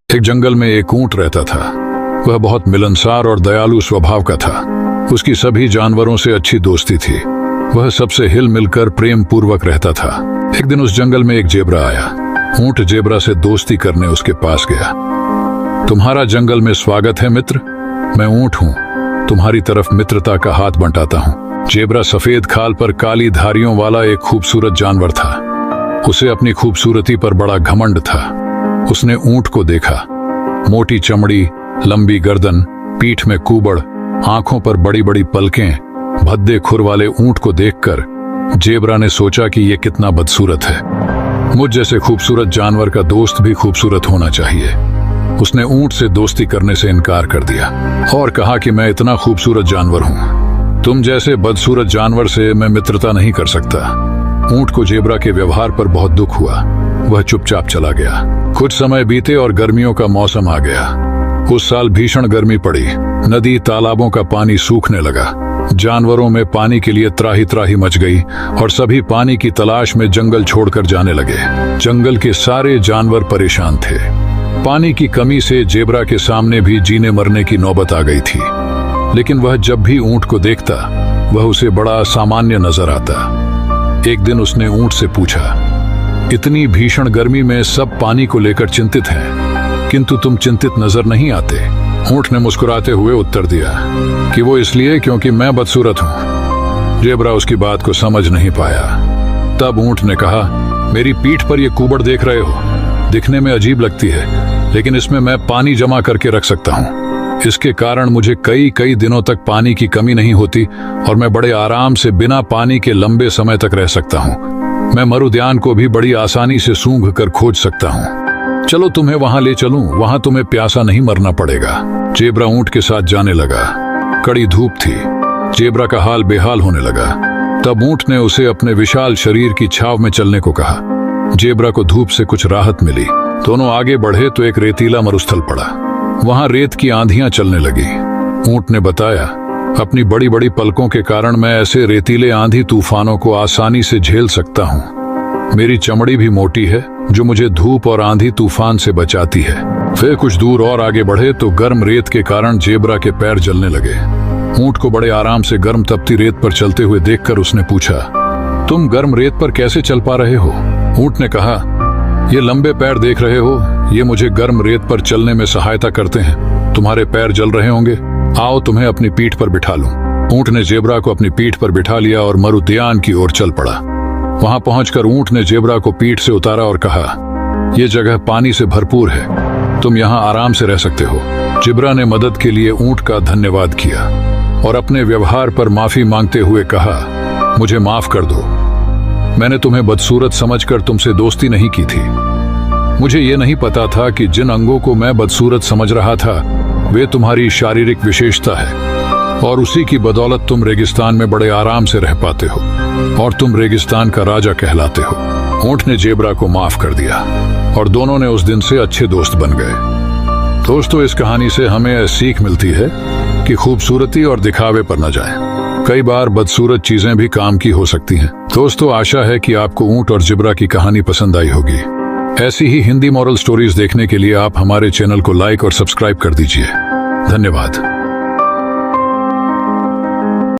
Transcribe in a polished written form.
एक जंगल में एक ऊंट रहता था। वह बहुत मिलनसार और दयालु स्वभाव का था। उसकी सभी जानवरों से अच्छी दोस्ती थी। वह सबसे हिल मिलकर प्रेम पूर्वक रहता था। एक दिन उस जंगल में एक जेबरा आया। ऊंट जेबरा से दोस्ती करने उसके पास गया। तुम्हारा जंगल में स्वागत है मित्र। मैं ऊंट हूँ, तुम्हारी तरफ मित्रता का हाथ बंटाता हूँ। जेबरा सफेद खाल पर काली धारियों वाला एक खूबसूरत जानवर था। उसे अपनी खूबसूरती पर बड़ा घमंड था। उसने ऊंट को देखा। मोटी चमड़ी, लंबी गर्दन, पीठ में कुबड़, आंखों पर बड़ी बड़ी पलकें, भद्दे खुर वाले ऊंट को देखकर जेबरा ने सोचा कि यह कितना बदसूरत है। मुझ जैसे खूबसूरत जानवर का दोस्त भी खूबसूरत होना चाहिए। उसने ऊंट से दोस्ती करने से इनकार कर दिया और कहा कि मैं इतना खूबसूरत जानवर हूं, तुम जैसे बदसूरत जानवर से मैं मित्रता नहीं कर सकता। ऊंट को जेबरा के व्यवहार पर बहुत दुख हुआ। वह चुपचाप चला गया। कुछ समय बीते और गर्मियों का मौसम आ गया। उस साल भीषण गर्मी पड़ी। नदी तालाबों का पानी सूखने लगा। जानवरों में पानी के लिए त्राही त्राही मच गई और सभी पानी की तलाश में जंगल छोड़कर जाने लगे। जंगल के सारे जानवर परेशान थे। पानी की कमी से जेबरा के सामने भी जीने मरने की नौबत आ गई थी। लेकिन वह जब भी ऊंट को देखता, वह उसे बड़ा सामान्य नजर आता। एक दिन उसने ऊंट से पूछा, इतनी भीषण गर्मी में सब पानी को लेकर चिंतित हैं, किंतु तुम चिंतित नजर नहीं आते। ऊंट ने मुस्कुराते हुए उत्तर दिया कि वो इसलिए क्योंकि मैं बदसूरत हूं। जेबरा उसकी बात को समझ नहीं पाया। तब ऊंट ने कहा, मेरी पीठ पर ये कुबड़ देख रहे हो, दिखने में अजीब लगती है, लेकिन इसमें मैं पानी जमा करके रख सकता हूं। इसके कारण मुझे कई दिनों तक पानी की कमी नहीं होती और मैं बड़े आराम से बिना पानी के लंबे समय तक रह सकता हूं। मैं मरुद्यान को भी बड़ी आसानी से सूंघ कर खोज सकता हूँ। चलो तुम्हें वहां ले चलूं, वहां तुम्हें प्यासा नहीं मरना पड़ेगा। जेबरा ऊंट के साथ जाने लगा। कड़ी धूप थी। जेबरा का हाल बेहाल होने लगा। तब ऊंट ने उसे अपने विशाल शरीर की छाव में चलने को कहा। जेबरा को धूप से कुछ राहत मिली। दोनों आगे बढ़े तो एक रेतीला मरुस्थल पड़ा। वहां रेत की आंधियां चलने लगी। ऊंट ने बताया, अपनी बड़ी बड़ी पलकों के कारण मैं ऐसे रेतीले आंधी तूफानों को आसानी से झेल सकता हूँ। मेरी चमड़ी भी मोटी है जो मुझे धूप और आंधी तूफान से बचाती है। फिर कुछ दूर और आगे बढ़े तो गर्म रेत के कारण जेबरा के पैर जलने लगे। ऊंट को बड़े आराम से गर्म तपती रेत पर चलते हुए देखकर उसने पूछा, तुम गर्म रेत पर कैसे चल पा रहे हो? ऊंट ने कहा, ये लंबे पैर देख रहे हो, ये मुझे गर्म रेत पर चलने में सहायता करते हैं। तुम्हारे पैर जल रहे होंगे, आओ तुम्हें अपनी पीठ पर बिठा लूं। ऊंट ने जेबरा को अपनी पीठ पर बिठा लिया और मरुद्यान की ओर चल पड़ा। वहां पहुंचकर ऊंट ने जेबरा को पीठ से उतारा और कहा, यह जगह पानी से भरपूर है, तुम यहां आराम से रह सकते हो। जेबरा ने मदद के लिए ऊंट का धन्यवाद किया और अपने व्यवहार पर माफी मांगते हुए कहा, मुझे माफ कर दो, मैंने तुम्हें बदसूरत समझकर तुमसे दोस्ती नहीं की थी। मुझे ये नहीं पता था कि जिन अंगों को मैं बदसूरत समझ रहा था वे तुम्हारी शारीरिक विशेषता है और उसी की बदौलत तुम रेगिस्तान में बड़े आराम से रह पाते हो और तुम रेगिस्तान का राजा कहलाते हो। ऊंट ने जेबरा को माफ कर दिया और दोनों ने उस दिन से अच्छे दोस्त बन गए। दोस्तों, इस कहानी से हमें सीख मिलती है कि खूबसूरती और दिखावे पर न जाएं। कई बार बदसूरत चीजें भी काम की हो सकती हैं। दोस्तों, आशा है कि आपको ऊंट और जेबरा की कहानी पसंद आई होगी। ऐसी ही हिंदी मॉरल स्टोरीज देखने के लिए आप हमारे चैनल को लाइक और सब्सक्राइब कर दीजिए। धन्यवाद।